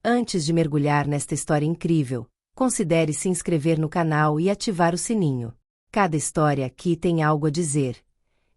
Antes de mergulhar nesta história incrível, considere se inscrever no canal e ativar o sininho. Cada história aqui tem algo a dizer.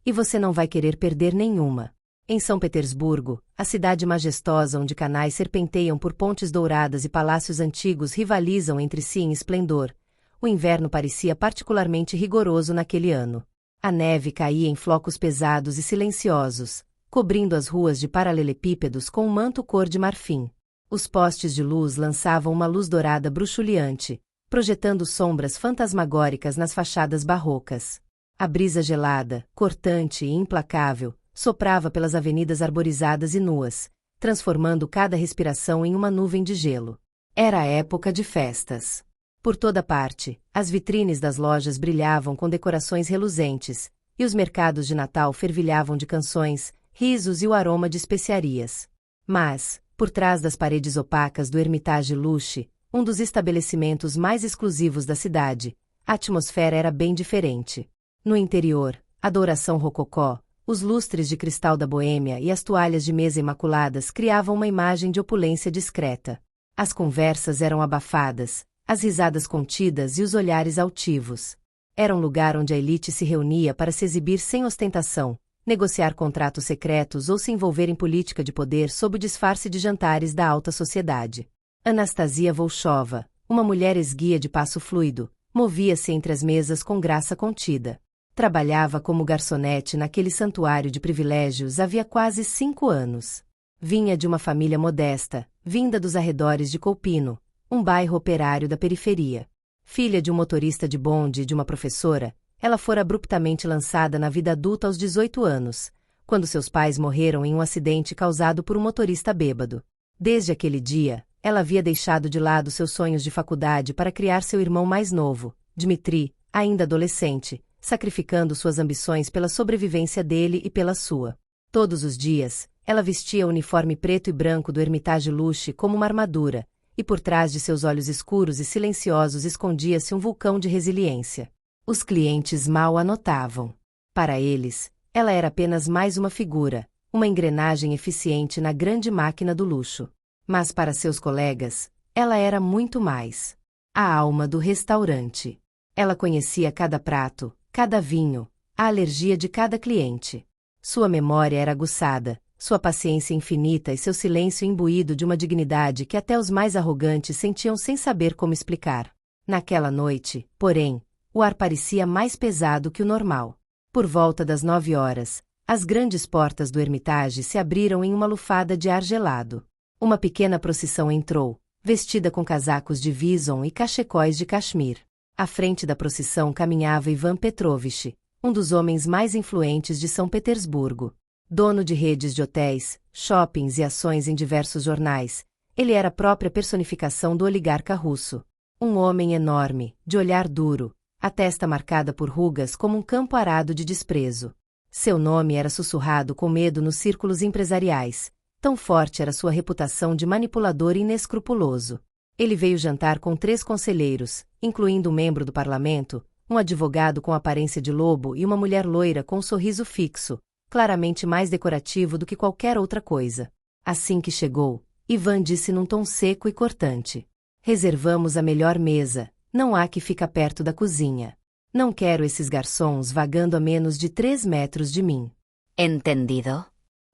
E você não vai querer perder nenhuma. Em São Petersburgo, a cidade majestosa onde canais serpenteiam por pontes douradas e palácios antigos rivalizam entre si em esplendor, o inverno parecia particularmente rigoroso naquele ano. A neve caía em flocos pesados e silenciosos, cobrindo as ruas de paralelepípedos com um manto cor de marfim. Os postes de luz lançavam uma luz dourada bruxuleante, projetando sombras fantasmagóricas nas fachadas barrocas. A brisa gelada, cortante e implacável, soprava pelas avenidas arborizadas e nuas, transformando cada respiração em uma nuvem de gelo. Era a época de festas. Por toda parte, as vitrines das lojas brilhavam com decorações reluzentes, e os mercados de Natal fervilhavam de canções, risos e o aroma de especiarias. Mas, por trás das paredes opacas do Hermitage Louche, um dos estabelecimentos mais exclusivos da cidade, a atmosfera era bem diferente. No interior, a douração rococó, os lustres de cristal da Boêmia e as toalhas de mesa imaculadas criavam uma imagem de opulência discreta. As conversas eram abafadas, as risadas contidas e os olhares altivos. Era um lugar onde a elite se reunia para se exibir sem ostentação, negociar contratos secretos ou se envolver em política de poder sob o disfarce de jantares da alta sociedade. Anastasia Volchova, uma mulher esguia de passo fluido, movia-se entre as mesas com graça contida. Trabalhava como garçonete naquele santuário de privilégios havia quase 5 anos. Vinha de uma família modesta, vinda dos arredores de Colpino, um bairro operário da periferia. Filha de um motorista de bonde e de uma professora, ela fora abruptamente lançada na vida adulta aos 18 anos, quando seus pais morreram em um acidente causado por um motorista bêbado. Desde aquele dia, ela havia deixado de lado seus sonhos de faculdade para criar seu irmão mais novo, Dmitri, ainda adolescente, sacrificando suas ambições pela sobrevivência dele e pela sua. Todos os dias, ela vestia o uniforme preto e branco do Hermitage Louche como uma armadura, e por trás de seus olhos escuros e silenciosos escondia-se um vulcão de resiliência. Os clientes mal a notavam. Para eles, ela era apenas mais uma figura, uma engrenagem eficiente na grande máquina do luxo. Mas para seus colegas, ela era muito mais. A alma do restaurante. Ela conhecia cada prato, cada vinho, a alergia de cada cliente. Sua memória era aguçada, sua paciência infinita e seu silêncio imbuído de uma dignidade que até os mais arrogantes sentiam sem saber como explicar. Naquela noite, porém, o ar parecia mais pesado que o normal. Por volta das 9 horas, as grandes portas do Hermitage se abriram em uma lufada de ar gelado. Uma pequena procissão entrou, vestida com casacos de vison e cachecóis de cachemir. À frente da procissão caminhava Ivan Petrovich, um dos homens mais influentes de São Petersburgo. Dono de redes de hotéis, shoppings e ações em diversos jornais, ele era a própria personificação do oligarca russo. Um homem enorme, de olhar duro, a testa marcada por rugas como um campo arado de desprezo. Seu nome era sussurrado com medo nos círculos empresariais, tão forte era sua reputação de manipulador inescrupuloso. Ele veio jantar com 3 conselheiros, incluindo um membro do parlamento, um advogado com aparência de lobo e uma mulher loira com um sorriso fixo, claramente mais decorativo do que qualquer outra coisa. Assim que chegou, Ivan disse num tom seco e cortante: "Reservamos a melhor mesa, não há que ficar perto da cozinha. Não quero esses garçons vagando a menos de 3 metros de mim." Entendido?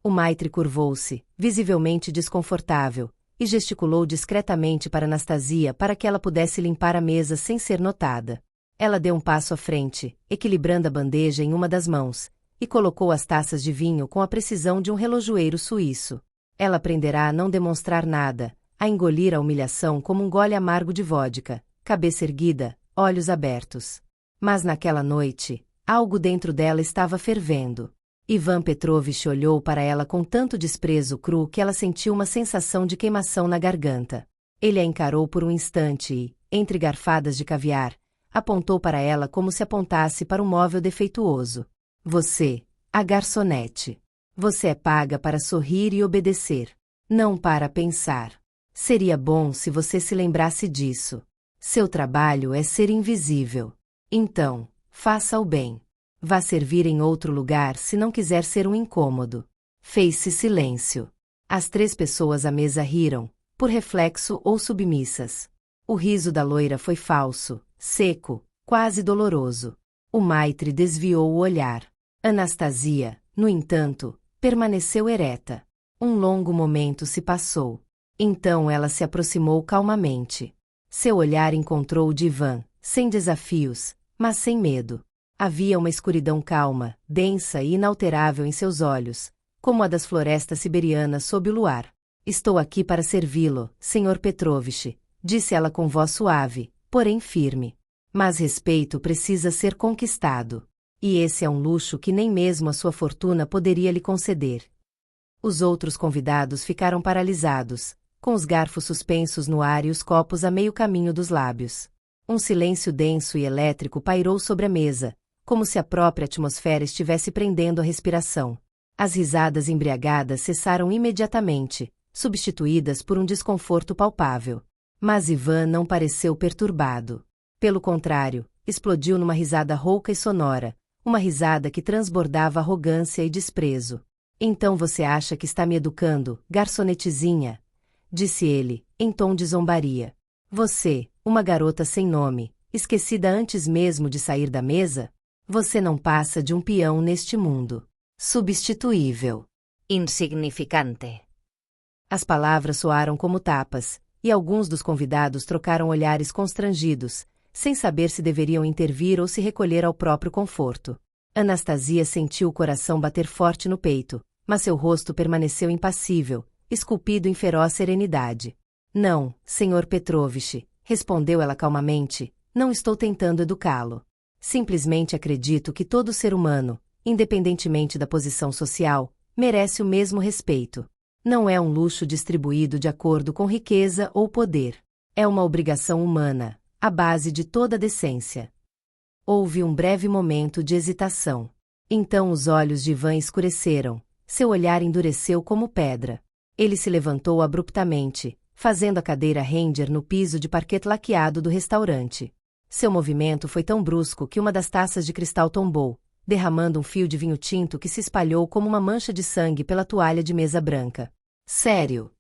O maitre curvou-se, visivelmente desconfortável, e gesticulou discretamente para Anastasia para que ela pudesse limpar a mesa sem ser notada. Ela deu um passo à frente, equilibrando a bandeja em uma das mãos, e colocou as taças de vinho com a precisão de um relojoeiro suíço. Ela aprenderá a não demonstrar nada, a engolir a humilhação como um gole amargo de vodka, cabeça erguida, olhos abertos. Mas naquela noite, algo dentro dela estava fervendo. Ivan Petrovich olhou para ela com tanto desprezo cru que ela sentiu uma sensação de queimação na garganta. Ele a encarou por um instante e, entre garfadas de caviar, apontou para ela como se apontasse para um móvel defeituoso. "Você, a garçonete. Você é paga para sorrir e obedecer, não para pensar. Seria bom se você se lembrasse disso. Seu trabalho é ser invisível. Então, faça o bem. Vá servir em outro lugar se não quiser ser um incômodo." Fez-se silêncio. As 3 pessoas à mesa riram, por reflexo ou submissas. O riso da loira foi falso, seco, quase doloroso. O maitre desviou o olhar. Anastasia, no entanto, permaneceu ereta. Um longo momento se passou. Então ela se aproximou calmamente. Seu olhar encontrou o de Ivan, sem desafios, mas sem medo. Havia uma escuridão calma, densa e inalterável em seus olhos, como a das florestas siberianas sob o luar. Estou aqui para servi-lo, Sr. Petrovich, disse ela com voz suave, porém firme. Mas respeito precisa ser conquistado. E esse é um luxo que nem mesmo a sua fortuna poderia lhe conceder. Os outros convidados ficaram paralisados, com os garfos suspensos no ar e os copos a meio caminho dos lábios. Um silêncio denso e elétrico pairou sobre a mesa, como se a própria atmosfera estivesse prendendo a respiração. As risadas embriagadas cessaram imediatamente, substituídas por um desconforto palpável. Mas Ivan não pareceu perturbado. Pelo contrário, explodiu numa risada rouca e sonora, uma risada que transbordava arrogância e desprezo. Então você acha que está me educando, garçonetezinha? Disse ele, em tom de zombaria. Você, uma garota sem nome, esquecida antes mesmo de sair da mesa? Você não passa de um peão neste mundo. Substituível. Insignificante. As palavras soaram como tapas, e alguns dos convidados trocaram olhares constrangidos, sem saber se deveriam intervir ou se recolher ao próprio conforto. Anastasia sentiu o coração bater forte no peito, mas seu rosto permaneceu impassível, esculpido em feroz serenidade. Não, Sr. Petrovich, respondeu ela calmamente, não estou tentando educá-lo. Simplesmente acredito que todo ser humano, independentemente da posição social, merece o mesmo respeito. Não é um luxo distribuído de acordo com riqueza ou poder. É uma obrigação humana, a base de toda a decência. Houve um breve momento de hesitação. Então os olhos de Ivan escureceram, seu olhar endureceu como pedra. Ele se levantou abruptamente, fazendo a cadeira render no piso de parquet laqueado do restaurante. Seu movimento foi tão brusco que uma das taças de cristal tombou, derramando um fio de vinho tinto que se espalhou como uma mancha de sangue pela toalha de mesa branca. Sério?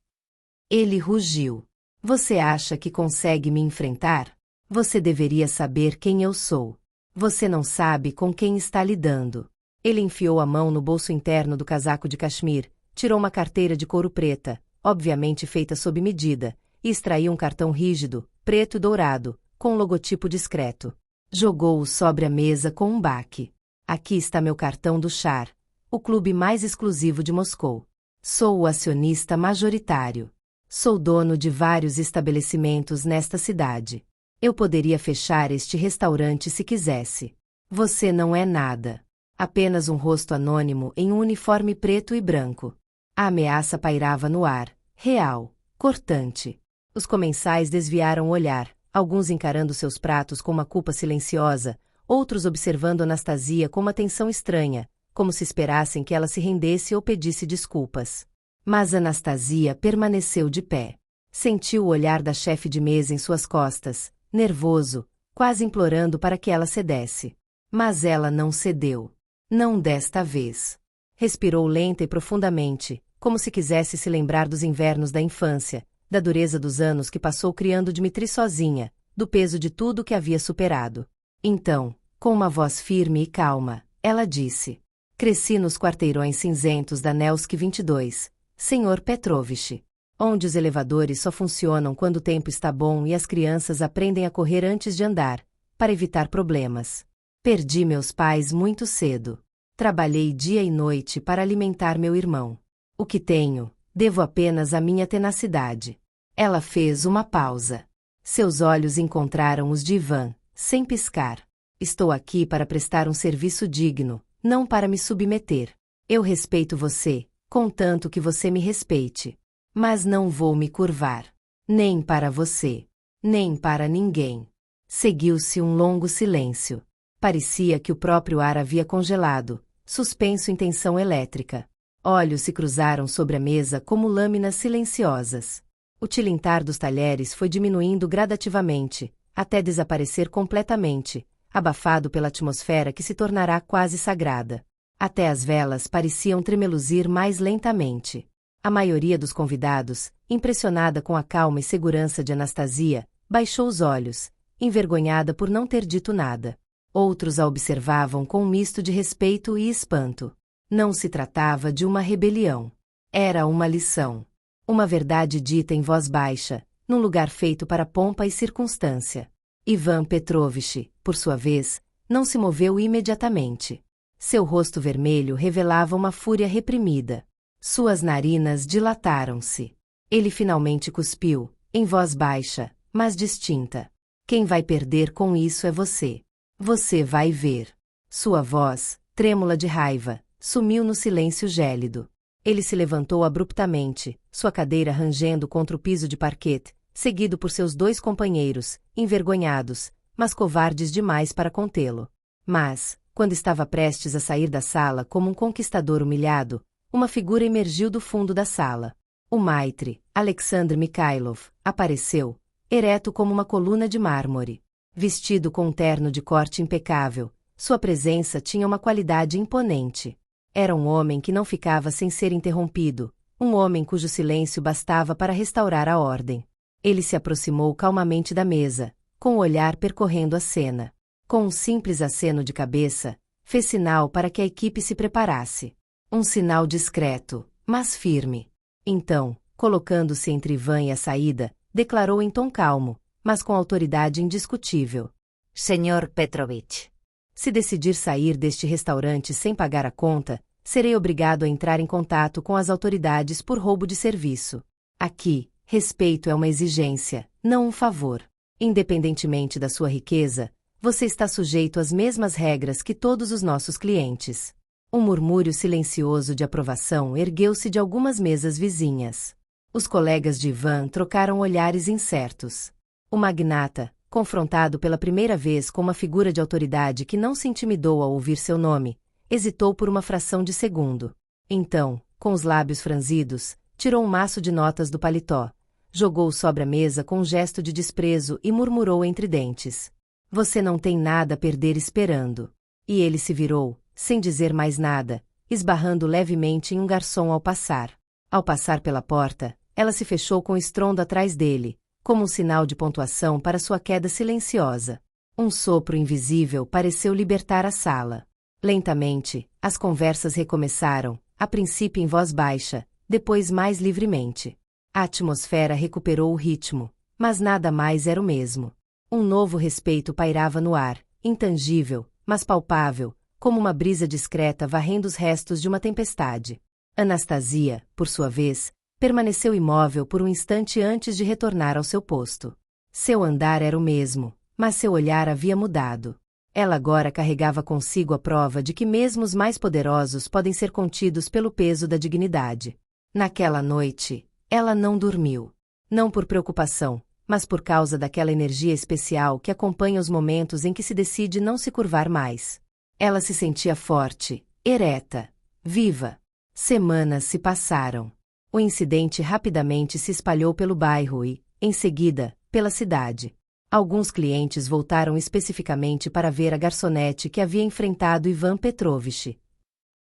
Ele rugiu. Você acha que consegue me enfrentar? Você deveria saber quem eu sou. Você não sabe com quem está lidando. Ele enfiou a mão no bolso interno do casaco de cachemir, tirou uma carteira de couro preta, obviamente feita sob medida, e extraiu um cartão rígido, preto e dourado, com um logotipo discreto. Jogou-o sobre a mesa com um baque. Aqui está meu cartão do Char, o clube mais exclusivo de Moscou. Sou o acionista majoritário. Sou dono de vários estabelecimentos nesta cidade. Eu poderia fechar este restaurante se quisesse. Você não é nada. Apenas um rosto anônimo em um uniforme preto e branco. A ameaça pairava no ar, real, cortante. Os comensais desviaram o olhar, alguns encarando seus pratos com uma culpa silenciosa, outros observando Anastasia com uma atenção estranha, como se esperassem que ela se rendesse ou pedisse desculpas. Mas Anastasia permaneceu de pé. Sentiu o olhar da chefe de mesa em suas costas, nervoso, quase implorando para que ela cedesse. Mas ela não cedeu. Não desta vez. Respirou lenta e profundamente, como se quisesse se lembrar dos invernos da infância, da dureza dos anos que passou criando Dmitri sozinha, do peso de tudo que havia superado. Então, com uma voz firme e calma, ela disse: Cresci nos quarteirões cinzentos da Nevsky 22, Sr. Petrovich, onde os elevadores só funcionam quando o tempo está bom e as crianças aprendem a correr antes de andar, para evitar problemas. Perdi meus pais muito cedo. Trabalhei dia e noite para alimentar meu irmão. O que tenho, devo apenas à minha tenacidade. Ela fez uma pausa. Seus olhos encontraram os de Ivan, sem piscar. Estou aqui para prestar um serviço digno, não para me submeter. Eu respeito você, contanto que você me respeite. Mas não vou me curvar. Nem para você. Nem para ninguém. Seguiu-se um longo silêncio. Parecia que o próprio ar havia congelado, suspenso em tensão elétrica. Olhos se cruzaram sobre a mesa como lâminas silenciosas. O tilintar dos talheres foi diminuindo gradativamente, até desaparecer completamente, abafado pela atmosfera que se tornará quase sagrada. Até as velas pareciam tremeluzir mais lentamente. A maioria dos convidados, impressionada com a calma e segurança de Anastasia, baixou os olhos, envergonhada por não ter dito nada. Outros a observavam com um misto de respeito e espanto. Não se tratava de uma rebelião. Era uma lição. Uma verdade dita em voz baixa, num lugar feito para pompa e circunstância. Ivan Petrovich, por sua vez, não se moveu imediatamente. Seu rosto vermelho revelava uma fúria reprimida. Suas narinas dilataram-se. Ele finalmente cuspiu, em voz baixa, mas distinta. Quem vai perder com isso é você. Você vai ver. Sua voz, trêmula de raiva, sumiu no silêncio gélido. Ele se levantou abruptamente, sua cadeira rangendo contra o piso de parquet, seguido por seus 2 companheiros, envergonhados, mas covardes demais para contê-lo. Mas, quando estava prestes a sair da sala como um conquistador humilhado, uma figura emergiu do fundo da sala. O maitre, Alexandre Mikhailov, apareceu, ereto como uma coluna de mármore. Vestido com um terno de corte impecável, sua presença tinha uma qualidade imponente. Era um homem que não ficava sem ser interrompido, um homem cujo silêncio bastava para restaurar a ordem. Ele se aproximou calmamente da mesa, com o olhar percorrendo a cena. Com um simples aceno de cabeça, fez sinal para que a equipe se preparasse. Um sinal discreto, mas firme. Então, colocando-se entre Ivan e a saída, declarou em tom calmo, mas com autoridade indiscutível: Senhor Petrovich, se decidir sair deste restaurante sem pagar a conta, serei obrigado a entrar em contato com as autoridades por roubo de serviço. Aqui, respeito é uma exigência, não um favor. Independentemente da sua riqueza, você está sujeito às mesmas regras que todos os nossos clientes. Um murmúrio silencioso de aprovação ergueu-se de algumas mesas vizinhas. Os colegas de Ivan trocaram olhares incertos. O magnata, confrontado pela primeira vez com uma figura de autoridade que não se intimidou ao ouvir seu nome, hesitou por uma fração de segundo. Então, com os lábios franzidos, tirou um maço de notas do paletó, jogou-o sobre a mesa com um gesto de desprezo e murmurou entre dentes: Você não tem nada a perder esperando. E ele se virou, sem dizer mais nada, esbarrando levemente em um garçom ao passar. Ao passar pela porta, ela se fechou com estrondo atrás dele, como um sinal de pontuação para sua queda silenciosa. Um sopro invisível pareceu libertar a sala. Lentamente, as conversas recomeçaram, a princípio em voz baixa, depois mais livremente. A atmosfera recuperou o ritmo, mas nada mais era o mesmo. Um novo respeito pairava no ar, intangível, mas palpável, como uma brisa discreta varrendo os restos de uma tempestade. Anastasia, por sua vez, permaneceu imóvel por um instante antes de retornar ao seu posto. Seu andar era o mesmo, mas seu olhar havia mudado. Ela agora carregava consigo a prova de que mesmo os mais poderosos podem ser contidos pelo peso da dignidade. Naquela noite, ela não dormiu. Não por preocupação, mas por causa daquela energia especial que acompanha os momentos em que se decide não se curvar mais. Ela se sentia forte, ereta, viva. Semanas se passaram. O incidente rapidamente se espalhou pelo bairro e, em seguida, pela cidade. Alguns clientes voltaram especificamente para ver a garçonete que havia enfrentado Ivan Petrovich.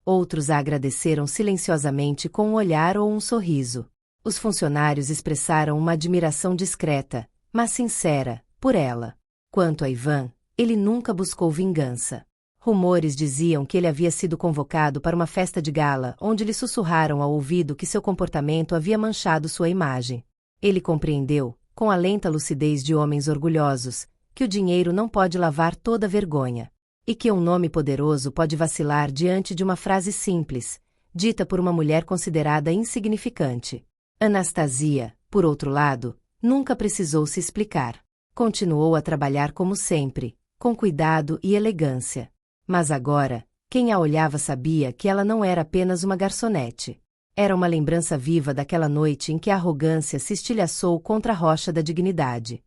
Outros a agradeceram silenciosamente com um olhar ou um sorriso. Os funcionários expressaram uma admiração discreta, mas sincera, por ela. Quanto a Ivan, ele nunca buscou vingança. Rumores diziam que ele havia sido convocado para uma festa de gala onde lhe sussurraram ao ouvido que seu comportamento havia manchado sua imagem. Ele compreendeu, com a lenta lucidez de homens orgulhosos, que o dinheiro não pode lavar toda a vergonha. E que um nome poderoso pode vacilar diante de uma frase simples, dita por uma mulher considerada insignificante. Anastasia, por outro lado, nunca precisou se explicar. Continuou a trabalhar como sempre, com cuidado e elegância. Mas agora, quem a olhava sabia que ela não era apenas uma garçonete. Era uma lembrança viva daquela noite em que a arrogância se estilhaçou contra a rocha da dignidade.